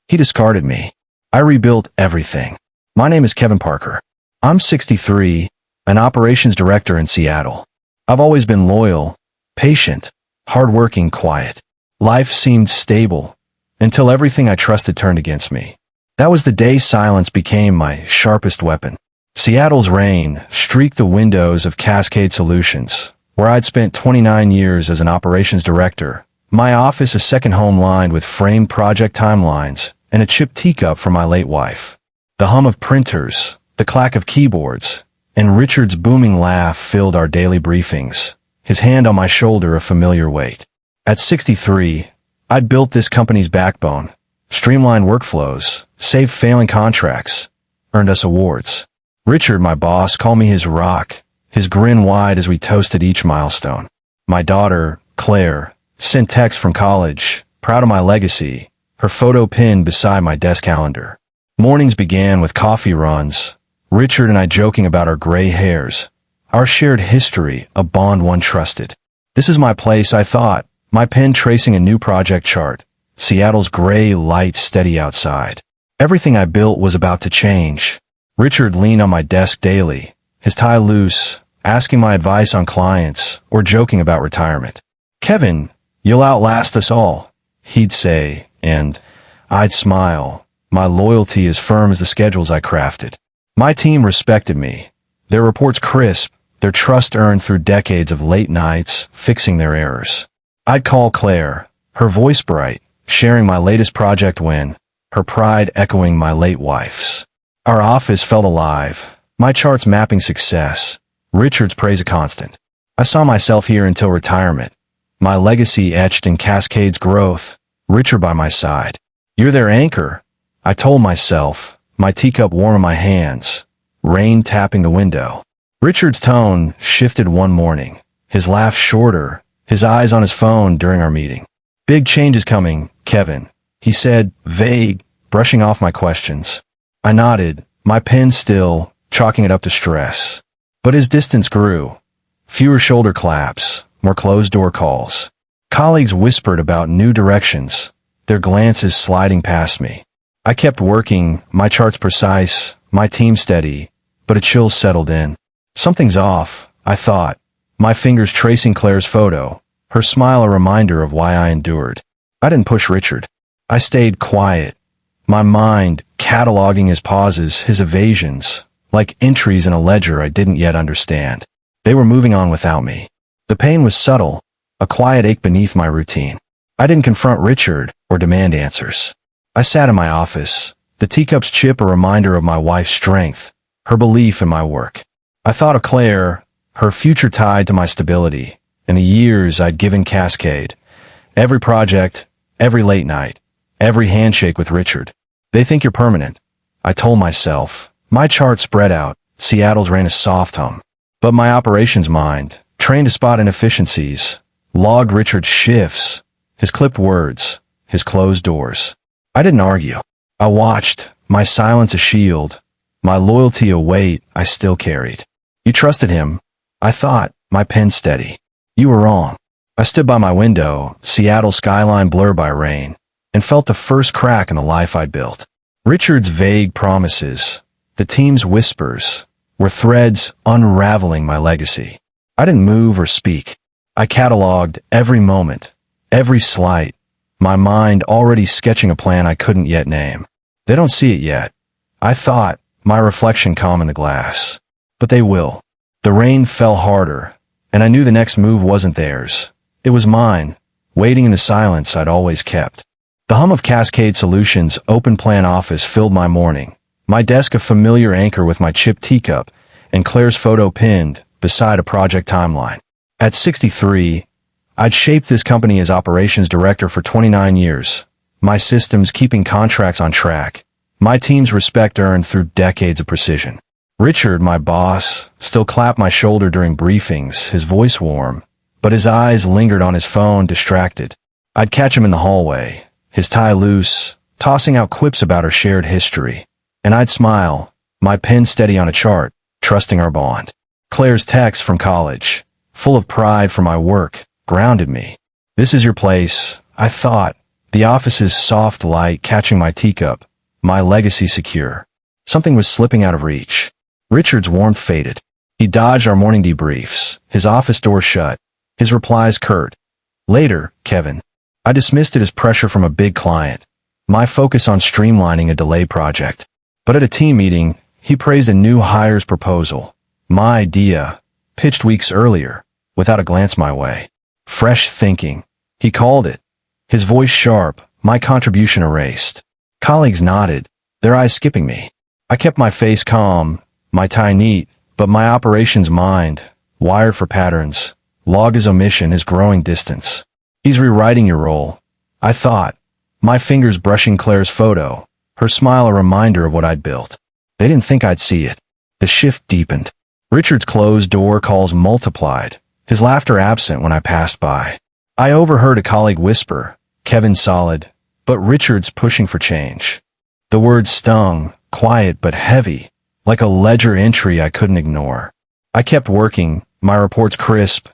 He discarded me. I rebuilt everything. My name is Kevin Parker. I'm 63, an operations director in Seattle. I've always been loyal, patient, hardworking, quiet. Life seemed stable until everything I trusted turned against me. That was the day silence became my sharpest weapon. Seattle's rain streaked the windows of Cascade Solutions, where I'd spent 29 years as an operations director. My office a second home lined with framed project timelines and a chipped teacup for my late wife. The hum of printers, the clack of keyboards, and Richard's booming laugh filled our daily briefings, his hand on my shoulder a familiar weight. At 63, I'd built this company's backbone, streamlined workflows, saved failing contracts, earned us awards. Richard, my boss, called me his rock, his grin wide as we toasted each milestone. My daughter, Claire, sent texts from college, proud of my legacy, her photo pinned beside my desk calendar. Mornings began with coffee runs, Richard and I joking about our gray hairs, our shared history, a bond one trusted. This is my place, I thought, my pen tracing a new project chart, Seattle's gray light steady outside. Everything I built was about to change. Richard leaned on my desk daily, his tie loose, asking my advice on clients or joking about retirement. "Kevin, you'll outlast us all," he'd say, and I'd smile, my loyalty as firm as the schedules I crafted. My team respected me, their reports crisp, their trust earned through decades of late nights fixing their errors. I'd call Claire, her voice bright, sharing my latest project win, her pride echoing my late wife's. Our office felt alive, my charts mapping success, Richard's praise a constant. I saw myself here until retirement, my legacy etched in Cascade's growth, Richard by my side. "You're their anchor," I told myself, my teacup warm in my hands, rain tapping the window. Richard's tone shifted one morning, his laugh shorter, his eyes on his phone during our meeting. "Big changes coming, Kevin," he said, vague, brushing off my questions. I nodded, my pen still, chalking it up to stress. But his distance grew. Fewer shoulder claps, more closed-door calls. Colleagues whispered about new directions, their glances sliding past me. I kept working, my charts precise, my team steady, but a chill settled in. Something's off, I thought, my fingers tracing Claire's photo, her smile a reminder of why I endured. I didn't push Richard. I stayed quiet, my mind cataloging his pauses, his evasions, like entries in a ledger I didn't yet understand. They were moving on without me. The pain was subtle, a quiet ache beneath my routine. I didn't confront Richard or demand answers. I sat in my office, the teacup's chip a reminder of my wife's strength, her belief in my work. I thought of Claire, her future tied to my stability, and the years I'd given Cascade. Every project, every late night, every handshake with Richard. "They think you're permanent," I told myself. My chart spread out, Seattle's ran a soft hum. But my operations mind, trained to spot inefficiencies, logged Richard's shifts, his clipped words, his closed doors. I didn't argue. I watched, my silence a shield, my loyalty a weight I still carried. "You trusted him," I thought, my pen steady. "You were wrong." I stood by my window, Seattle's skyline blurred by rain, and felt the first crack in the life I'd built. Richard's vague promises, the team's whispers, were threads unraveling my legacy. I didn't move or speak. I cataloged every moment, every slight, my mind already sketching a plan I couldn't yet name. "They don't see it yet," I thought, my reflection calm in the glass. "But they will." The rain fell harder, and I knew the next move wasn't theirs. It was mine, waiting in the silence I'd always kept. The hum of Cascade Solutions' open plan office filled my morning, my desk a familiar anchor with my chipped teacup, and Claire's photo pinned beside a project timeline. At 63, I'd shaped this company as operations director for 29 years, my systems keeping contracts on track, my team's respect earned through decades of precision. Richard, my boss, still clapped my shoulder during briefings, his voice warm, but his eyes lingered on his phone, distracted. I'd catch him in the hallway, his tie loose, tossing out quips about our shared history, and I'd smile, my pen steady on a chart, trusting our bond. Claire's text from college, full of pride for my work, grounded me. "This is your place," I thought, The office's soft light catching my teacup, my legacy secure. Something was slipping out of reach. Richard's warmth faded. He dodged our morning debriefs, his office door shut, his replies curt. Later, Kevin. I dismissed it as pressure from a big client, my focus on streamlining a delay project. But at a team meeting, he praised a new hire's proposal, my idea, pitched weeks earlier, without a glance my way. Fresh thinking, he called it. His voice sharp, my contribution erased. Colleagues nodded, their eyes skipping me. I kept my face calm, my tie neat, but my operations mind, wired for patterns, log his omission, his growing distance. He's rewriting your role, I thought, my fingers brushing Claire's photo, her smile a reminder of what I'd built. They didn't think I'd see it. The shift deepened. Richard's closed door calls multiplied, his laughter absent when I passed by. I overheard a colleague whisper, Kevin's solid, but Richard's pushing for change. The words stung, quiet but heavy, like a ledger entry I couldn't ignore. I kept working, my reports crisp,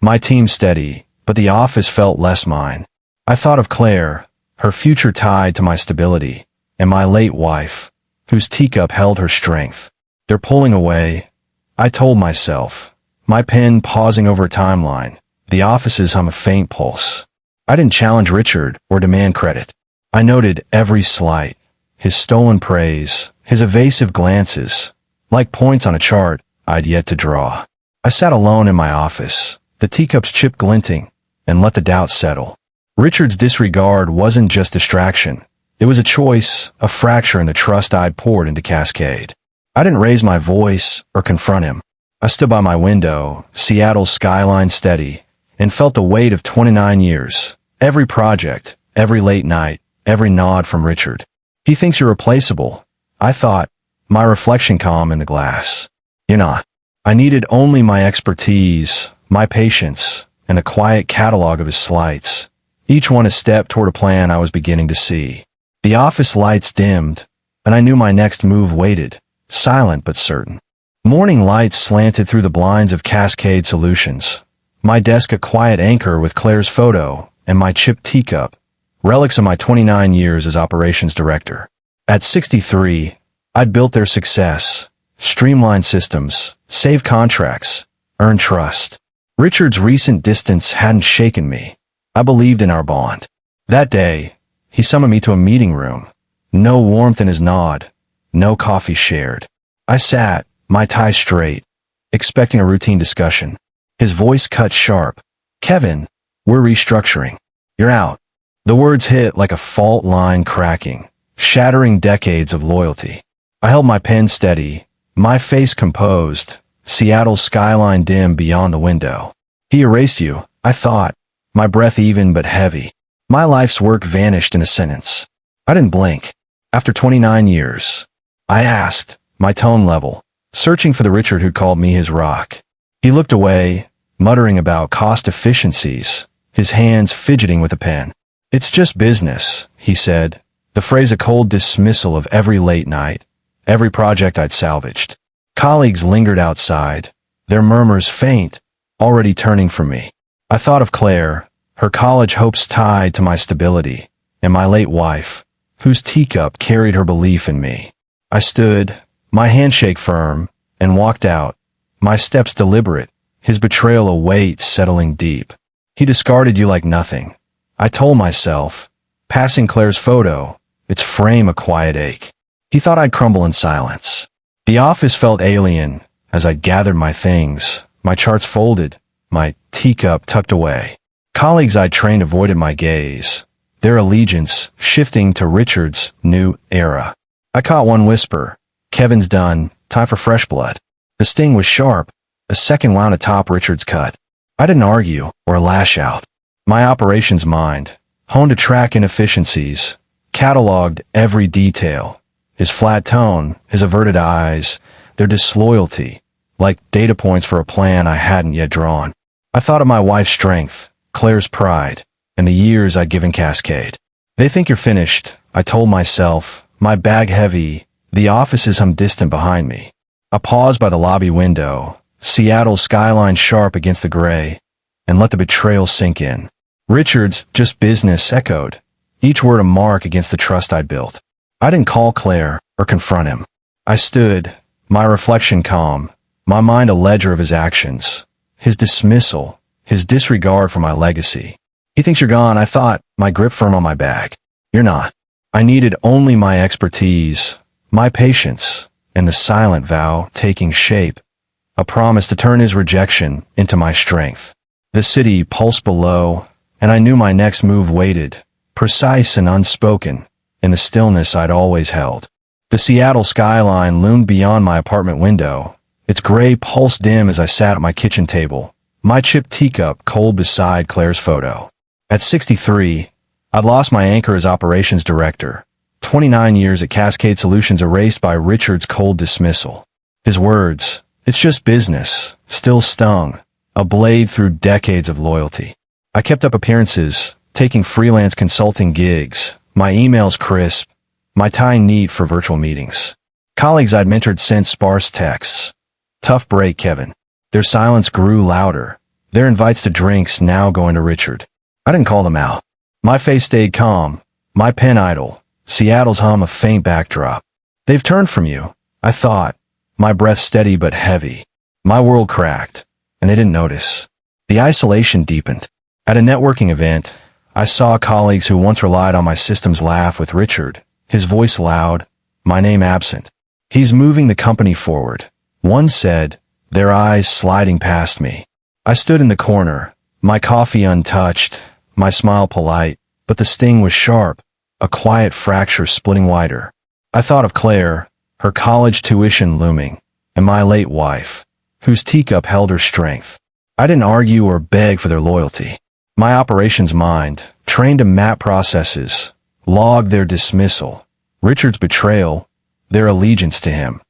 my team steady, but the office felt less mine. I thought of Claire, her future tied to my stability, and my late wife, whose teacup held her strength. They're pulling away, I told myself, my pen pausing over a timeline. The office's hum a faint pulse. I didn't challenge Richard or demand credit. I noted every slight, his stolen praise, his evasive glances, like points on a chart I'd yet to draw. I sat alone in my office, the teacup's chip glinting, and let the doubt settle. Richard's disregard wasn't just distraction. It was a choice, a fracture in the trust I'd poured into Cascade. I didn't raise my voice or confront him. I stood by my window, Seattle's skyline steady, and felt the weight of 29 years. Every project, every late night, every nod from Richard. He thinks you're replaceable, I thought, my reflection calm in the glass. You're not. I needed only my expertise, my patience, and the quiet catalog of his slights, each one a step toward a plan I was beginning to see. The office lights dimmed, and I knew my next move waited, silent but certain. Morning lights slanted through the blinds of Cascade Solutions. My desk a quiet anchor with Claire's photo, and my chipped teacup, relics of my 29 years as operations director. At 63, I'd built their success, streamlined systems, saved contracts, earned trust. Richard's recent distance hadn't shaken me. I believed in our bond. That day, he summoned me to a meeting room. No warmth in his nod, no coffee shared. I sat, my tie straight, expecting a routine discussion. His voice cut sharp. Kevin, we're restructuring. You're out. The words hit like a fault line cracking, shattering decades of loyalty. I held my pen steady, my face composed, Seattle's skyline dim beyond the window. He erased you, I thought, my breath even but heavy. My life's work vanished in a sentence. I didn't blink. After 29 years, I asked, my tone level, searching for the Richard who'd called me his rock. He looked away, muttering about cost efficiencies, his hands fidgeting with a pen. It's just business, he said, the phrase a cold dismissal of every late night, every project I'd salvaged. Colleagues lingered outside, their murmurs faint, already turning from me. I thought of Claire, her college hopes tied to my stability, and my late wife, whose teacup carried her belief in me. I stood, my handshake firm, and walked out, my steps deliberate, his betrayal a weight settling deep. He discarded you like nothing, I told myself, passing Claire's photo, its frame a quiet ache. He thought I'd crumble in silence. The office felt alien as I gathered my things, my charts folded, my teacup tucked away. Colleagues I'd trained avoided my gaze, their allegiance shifting to Richard's new era. I caught one whisper, Kevin's done, time for fresh blood. The sting was sharp, a second wound atop Richard's cut. I didn't argue or lash out. My operations mind honed to track inefficiencies, cataloged every detail. His flat tone, his averted eyes, their disloyalty, like data points for a plan I hadn't yet drawn. I thought of my wife's strength, Claire's pride, and the years I'd given Cascade. They think you're finished, I told myself, my bag heavy, the offices hum distant behind me. I paused by the lobby window, Seattle's skyline sharp against the gray, and let the betrayal sink in. Richard's just business echoed, each word a mark against the trust I'd built. I didn't call Claire or confront him. I stood, my reflection calm, my mind a ledger of his actions, his dismissal, his disregard for my legacy. He thinks you're gone, I thought, my grip firm on my bag. You're not. I needed only my expertise, my patience, and the silent vow taking shape, a promise to turn his rejection into my strength. The city pulsed below, and I knew my next move waited, precise and unspoken, in the stillness I'd always held. The Seattle skyline loomed beyond my apartment window, its gray pulse dim as I sat at my kitchen table, my chipped teacup cold beside Claire's photo. At 63, I'd lost my anchor as operations director, 29 years at Cascade Solutions erased by Richard's cold dismissal. His words, "It's just business," still stung, a blade through decades of loyalty. I kept up appearances, taking freelance consulting gigs, my emails crisp, my tie neat for virtual meetings. Colleagues I'd mentored sent sparse texts. "Tough break, Kevin." Their silence grew louder, their invites to drinks now going to Richard. I didn't call them out. My face stayed calm, my pen idle, Seattle's hum a faint backdrop. "They've turned from you," I thought, my breath steady but heavy. My world cracked, and they didn't notice. The isolation deepened. At a networking event, I saw colleagues who once relied on my systems laugh with Richard, his voice loud, my name absent. "He's moving the company forward," one said, their eyes sliding past me. I stood in the corner, my coffee untouched, my smile polite, but the sting was sharp, a quiet fracture splitting wider. I thought of Claire, her college tuition looming, and my late wife, whose teacup held her strength. I didn't argue or beg for their loyalty. My operations mind, trained to map processes, log their dismissal, Richard's betrayal, their allegiance to him,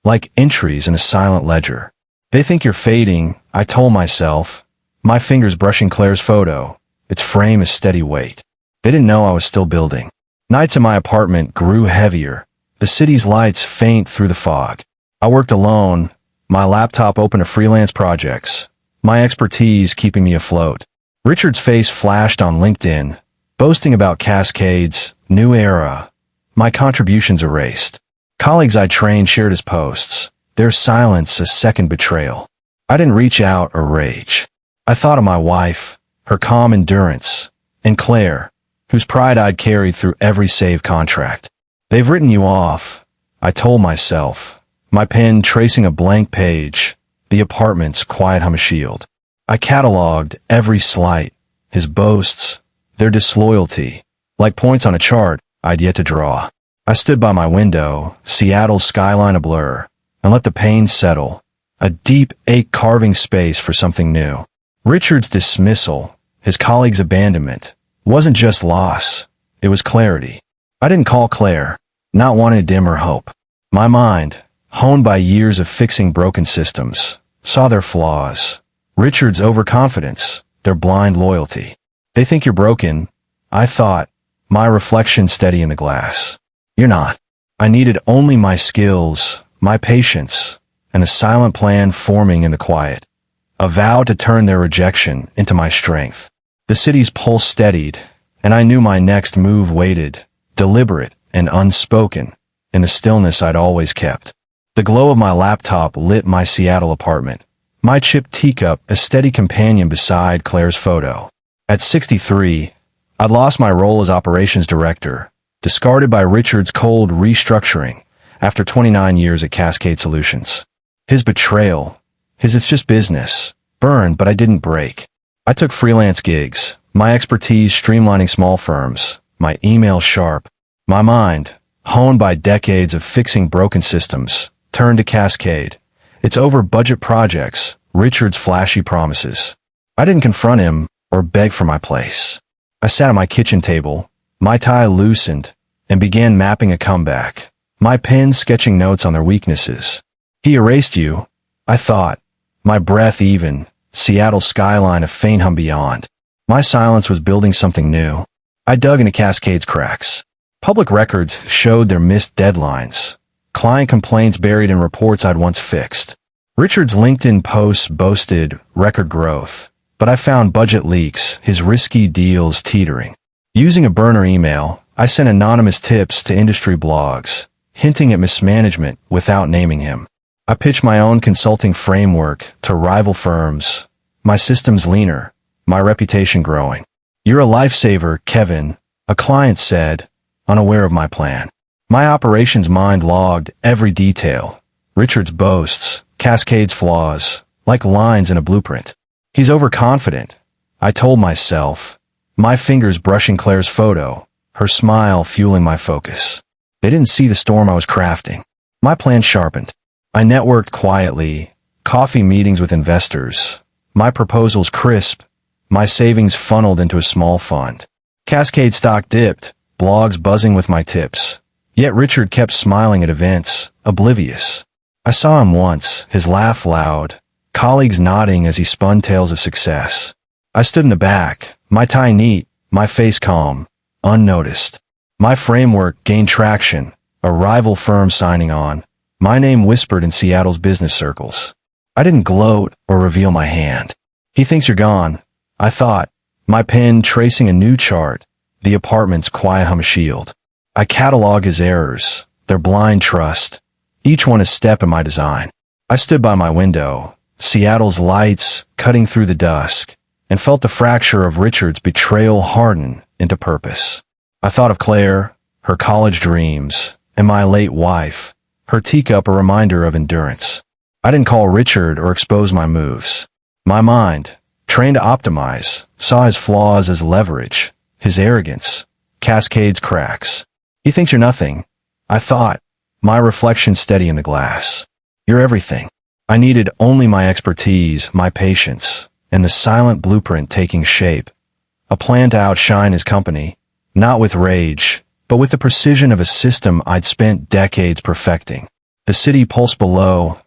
like entries in a silent ledger. "They think you're fading," I told myself, my fingers brushing Claire's photo, its frame a steady weight. They didn't know I was still building. Nights in my apartment grew heavier, the city's lights faint through the fog. I worked alone, my laptop open to freelance projects, my expertise keeping me afloat. Richard's face flashed on LinkedIn, boasting about Cascade's new era, my contributions erased. Colleagues I trained shared his posts, their silence a second betrayal. I didn't reach out or rage. I thought of my wife, her calm endurance, and Claire, whose pride I'd carried through every save contract. "They've written you off," I told myself, my pen tracing a blank page, the apartment's quiet hum a shield. I cataloged every slight, his boasts, their disloyalty, like points on a chart I'd yet to draw. I stood by my window, Seattle's skyline a blur, and let the pain settle, a deep ache carving space for something new. Richard's dismissal, his colleague's abandonment, wasn't just loss, it was clarity. I didn't call Claire, not wanting to dim her hope. My mind, honed by years of fixing broken systems, saw their flaws, Richard's overconfidence, their blind loyalty. "They think you're broken," I thought, my reflection steady in the glass. "You're not." I needed only my skills, my patience, and a silent plan forming in the quiet. A vow to turn their rejection into my strength. The city's pulse steadied, and I knew my next move waited, deliberate and unspoken, in the stillness I'd always kept. The glow of my laptop lit my Seattle apartment, my chipped teacup a steady companion beside Claire's photo. At 63, I'd lost my role as operations director, discarded by Richard's cold restructuring after 29 years at Cascade Solutions. His betrayal, his "it's just business," burned, but I didn't break. I took freelance gigs, my expertise streamlining small firms, my email sharp, my mind, honed by decades of fixing broken systems, turned to Cascade, its over-budget projects, Richard's flashy promises. I didn't confront him or beg for my place. I sat at my kitchen table, my tie loosened, and began mapping a comeback, my pen sketching notes on their weaknesses. "He erased you," I thought, my breath even, Seattle skyline a faint hum beyond. My silence was building something new. I dug into Cascade's cracks. Public records showed their missed deadlines, client complaints buried in reports I'd once fixed. Richard's LinkedIn posts boasted record growth, but I found budget leaks, his risky deals teetering. Using a burner email, I sent anonymous tips to industry blogs, hinting at mismanagement without naming him. I pitched my own consulting framework to rival firms. My system's leaner, my reputation growing. "You're a lifesaver, Kevin," a client said, unaware of my plan. My operations mind logged every detail. Richard's boasts, Cascade's flaws, like lines in a blueprint. "He's overconfident," I told myself, my fingers brushing Claire's photo, her smile fueling my focus. They didn't see the storm I was crafting. My plan sharpened. I networked quietly, coffee meetings with investors, my proposals crisp, my savings funneled into a small fund. Cascade stock dipped, blogs buzzing with my tips. Yet Richard kept smiling at events, oblivious. I saw him once, his laugh loud, colleagues nodding as he spun tales of success. I stood in the back, my tie neat, my face calm, unnoticed. My framework gained traction, a rival firm signing on, my name whispered in Seattle's business circles. I didn't gloat or reveal my hand. "He thinks you're gone," I thought, my pen tracing a new chart, the apartment's quiet hum shield. I catalog his errors, their blind trust, each one a step in my design. I stood by my window, Seattle's lights cutting through the dusk, and felt the fracture of Richard's betrayal harden into purpose. I thought of Claire, her college dreams, and my late wife, her teacup a reminder of endurance. I didn't call Richard or expose my moves. My mind, trained to optimize, saw his flaws as leverage, his arrogance, Cascade's cracks. "He thinks you're nothing," I thought, my reflection steady in the glass. "You're everything." I needed only my expertise, my patience, and the silent blueprint taking shape. A plan to outshine his company, not with rage, but with the precision of a system I'd spent decades perfecting. The city pulsed below,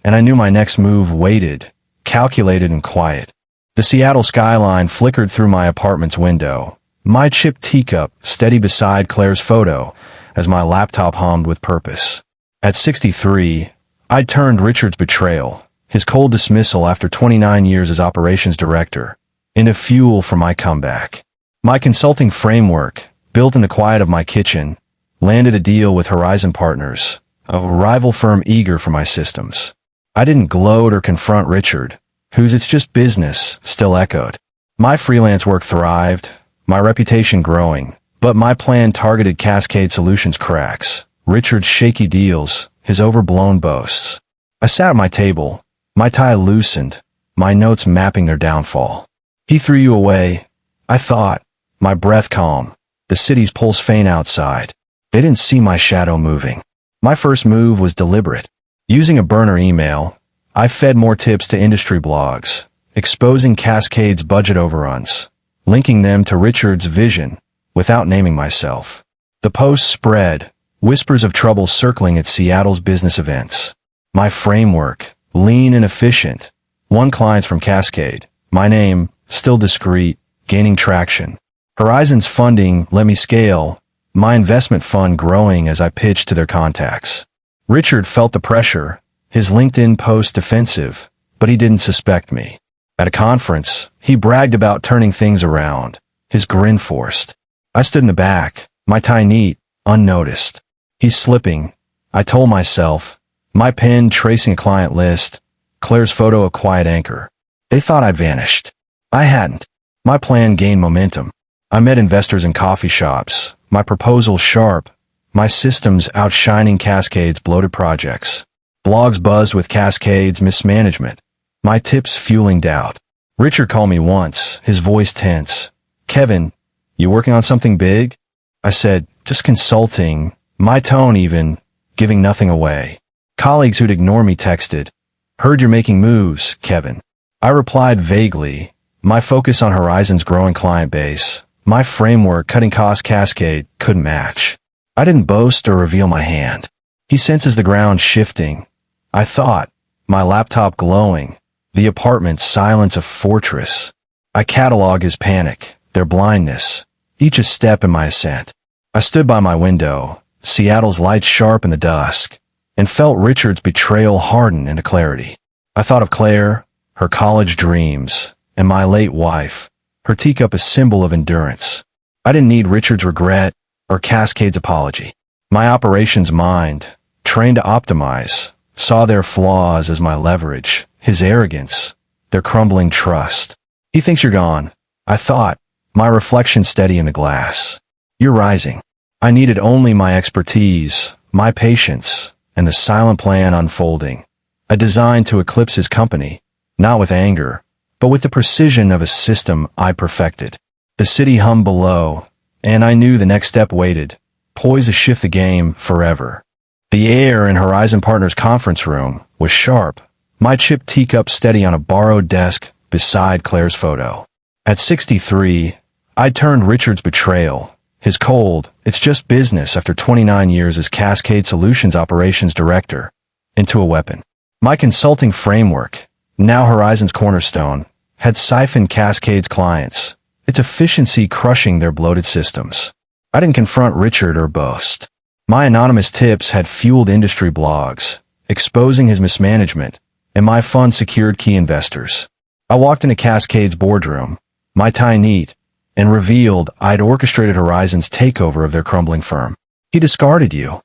and I knew my next move waited, calculated and quiet. The Seattle skyline flickered through my apartment's window, my chipped teacup steady beside Claire's photo as my laptop hummed with purpose. At 63, I'd turned Richard's betrayal, his cold dismissal after 29 years as operations director, into fuel for my comeback. My consulting framework, built in the quiet of my kitchen, landed a deal with Horizon Partners, a rival firm eager for my systems. I didn't gloat or confront Richard, whose "it's just business" still echoed. My freelance work thrived, my reputation growing, but my plan targeted Cascade Solutions' cracks, Richard's shaky deals, his overblown boasts. I sat at my table, my tie loosened, my notes mapping their downfall. "He threw you away," I thought, my breath calm, the city's pulse faint outside. They didn't see my shadow moving. My first move was deliberate. Using a burner email, I fed more tips to industry blogs, exposing Cascade's budget overruns, linking them to Richard's vision, without naming myself. The posts spread, whispers of trouble circling at Seattle's business events. My framework, lean and efficient, won clients from Cascade. My name, still discreet, gaining traction. Horizon's funding let me scale, my investment fund growing as I pitched to their contacts. Richard felt the pressure, his LinkedIn post defensive, but he didn't suspect me. At a conference, he bragged about turning things around, his grin forced. I stood in the back, my tie neat, unnoticed. "He's slipping," I told myself, my pen tracing a client list, Claire's photo a quiet anchor. They thought I'd vanished. I hadn't. My plan gained momentum. I met investors in coffee shops, my proposals sharp, my systems outshining Cascade's bloated projects. Blogs buzzed with Cascade's mismanagement, my tips fueling doubt. Richard called me once, his voice tense. "Kevin, you working on something big?" I said, "Just consulting," my tone even, giving nothing away. Colleagues who'd ignore me texted, "Heard you're making moves, Kevin." I replied vaguely, my focus on Horizon's growing client base, my framework cutting costs Cascade couldn't match. I didn't boast or reveal my hand. He senses the ground shifting, I thought, my laptop glowing, the apartment's silence a fortress. I catalog his panic, their blindness, each a step in my ascent. I stood by my window, Seattle's lights sharp in the dusk, and felt Richard's betrayal harden into clarity. I thought of Claire, her college dreams, and my late wife, her teacup a symbol of endurance. I didn't need Richard's regret or Cascade's apology. My operations mind, trained to optimize, saw their flaws as my leverage, his arrogance, their crumbling trust. He thinks you're gone, I thought, my reflection steady in the glass. You're rising. I needed only my expertise, my patience, and the silent plan unfolding. A design to eclipse his company, not with anger, but with the precision of a system I perfected. The city hummed below, and I knew the next step waited, poised to shift the game forever. The air in Horizon Partners' conference room was sharp, my chipped teacup steady on a borrowed desk beside Claire's photo. At 63, I'd turned Richard's betrayal, his cold, it's just business after 29 years as Cascade Solutions Operations Director, into a weapon. My consulting framework, now Horizon's cornerstone, had siphoned Cascade's clients, its efficiency crushing their bloated systems. I didn't confront Richard or boast. My anonymous tips had fueled industry blogs, exposing his mismanagement, and my fund secured key investors. I walked into Cascade's boardroom, my tie neat, and revealed I'd orchestrated Horizon's takeover of their crumbling firm. He discarded you,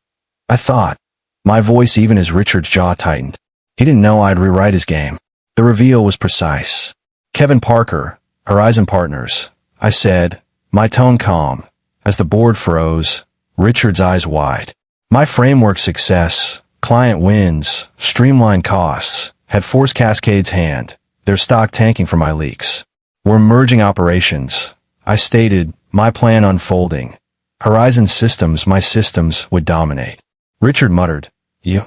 I thought, my voice even as Richard's jaw tightened. He didn't know I'd rewrite his game. The reveal was precise. Kevin Parker, Horizon Partners, I said, my tone calm. As the board froze, Richard's eyes wide. My framework success, client wins, streamlined costs, had forced Cascade's hand, their stock tanking for my leaks. We're merging operations, I stated, my plan unfolding. Horizon systems, my systems would dominate. Richard muttered, you?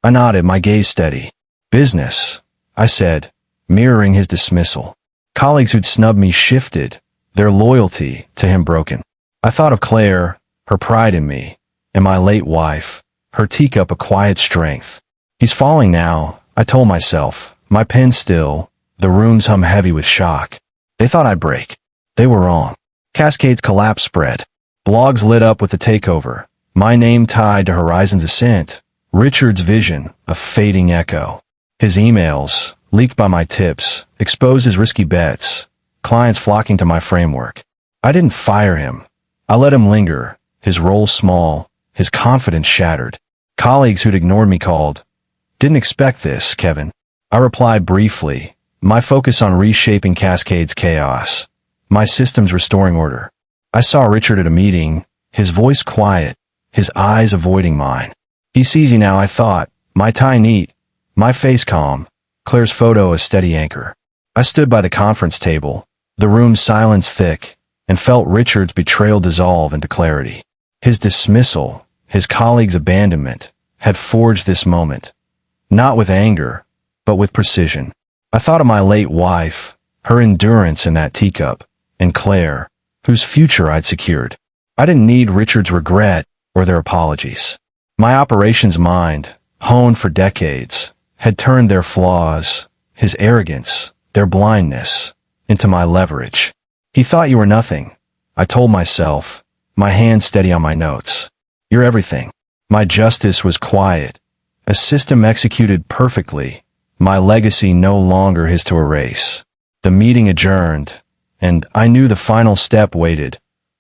I nodded, my gaze steady. Business, I said, mirroring his dismissal. Colleagues who'd snubbed me shifted, their loyalty to him broken. I thought of Claire, her pride in me, and my late wife, her teacup a quiet strength. He's falling now, I told myself, my pen still, the rooms hum heavy with shock. They thought I'd break. They were wrong. Cascade's collapse spread. Blogs lit up with the takeover, my name tied to Horizon's ascent, Richard's vision, a fading echo. His emails, leaked by my tips, exposed his risky bets, clients flocking to my framework. I didn't fire him. I let him linger, his role small, his confidence shattered. Colleagues who'd ignored me called. Didn't expect this, Kevin. I replied briefly, my focus on reshaping Cascade's chaos, my systems restoring order. I saw Richard at a meeting, his voice quiet, his eyes avoiding mine. He's easy now, I thought, my tie neat, my face calm, Claire's photo a steady anchor. I stood by the conference table, the room's silence thick, and felt Richard's betrayal dissolve into clarity. His dismissal, his colleagues' abandonment, had forged this moment, not with anger, but with precision. I thought of my late wife, her endurance in that teacup, and Claire, whose future I'd secured. I didn't need Richard's regret or their apologies. My operations mind, honed for decades, had turned their flaws, his arrogance, their blindness, into my leverage. He thought you were nothing, I told myself, my hand steady on my notes. You're everything. My justice was quiet, a system executed perfectly, my legacy no longer his to erase. The meeting adjourned, and I knew the final step waited,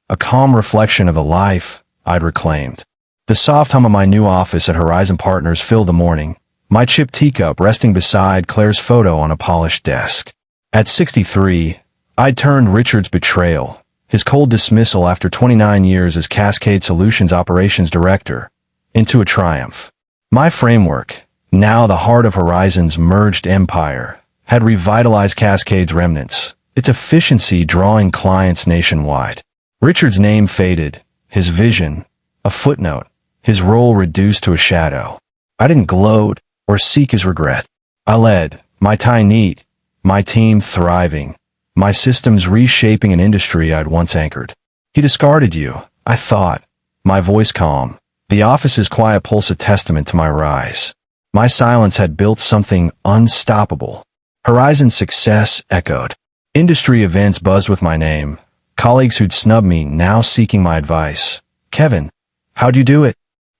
a calm reflection of the life I'd reclaimed. The soft hum of my new office at Horizon Partners filled the morning, my chipped teacup resting beside Claire's photo on a polished desk. At 63, I'd turned Richard's betrayal, his cold dismissal after 29 years as Cascade Solutions Operations Director, into a triumph. My framework, now the heart of Horizon's merged empire, had revitalized Cascade's remnants, its efficiency drawing clients nationwide. Richard's name faded, his vision, a footnote, his role reduced to a shadow. I didn't gloat or seek his regret. I led, my tie neat, my team thriving, my systems reshaping an industry I'd once anchored. He discarded you, I thought, my voice calm, the office's quiet pulse a testament to my rise. My silence had built something unstoppable. Horizon's success echoed. Industry events buzzed with my name, colleagues who'd snubbed me now seeking my advice. Kevin, how'd you do it?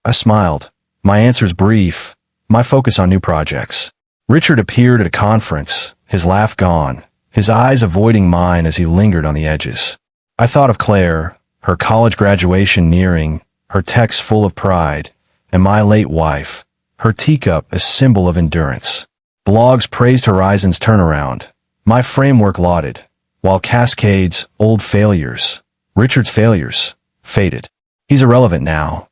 I smiled, my answers brief, my focus on new projects. Richard appeared at a conference, his laugh gone, his eyes avoiding mine as he lingered on the edges. I thought of Claire, her college graduation nearing, her texts full of pride, and my late wife, her teacup a symbol of endurance. Blogs praised Horizon's turnaround, my framework lauded, while Cascade's old failures, Richard's failures, faded. He's irrelevant now,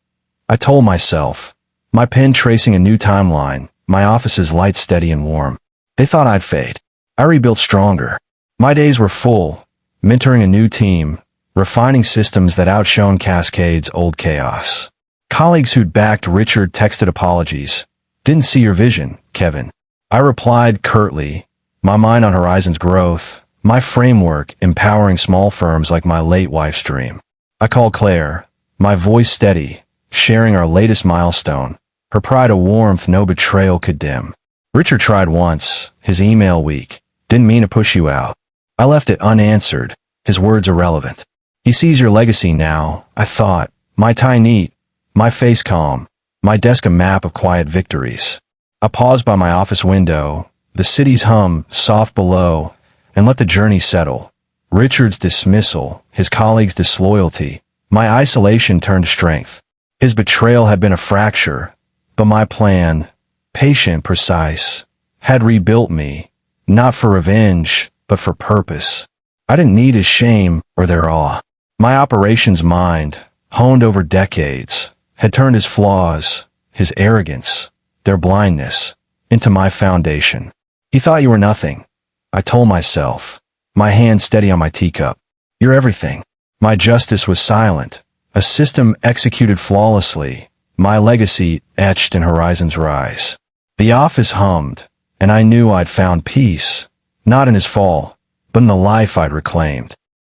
I told myself, my pen tracing a new timeline, my office's light steady and warm. They thought I'd fade. I rebuilt stronger. My days were full, mentoring a new team, refining systems that outshone Cascade's old chaos. Colleagues who'd backed Richard texted apologies. Didn't see your vision, Kevin. I replied curtly, my mind on Horizon's growth, my framework empowering small firms like my late wife's dream. I called Claire, my voice steady, sharing our latest milestone, her pride a warmth no betrayal could dim. Richard tried once, his email weak, didn't mean to push you out. I left it unanswered, his words irrelevant. He sees your legacy now, I thought, my tie neat, my face calm, my desk a map of quiet victories. I paused by my office window, the city's hum soft below, and let the journey settle. Richard's dismissal, his colleagues' disloyalty, my isolation turned to strength. His betrayal had been a fracture, but my plan, patient, precise, had rebuilt me, not for revenge, but for purpose. I didn't need his shame or their awe. My operations mind, honed over decades, had turned his flaws, his arrogance, their blindness, into my foundation. He thought you were nothing, I told myself, my hand steady on my teacup. You're everything. My justice was silent, a system executed flawlessly, my legacy etched in Horizon's rise. The office hummed, and I knew I'd found peace, not in his fall, but in the life I'd reclaimed.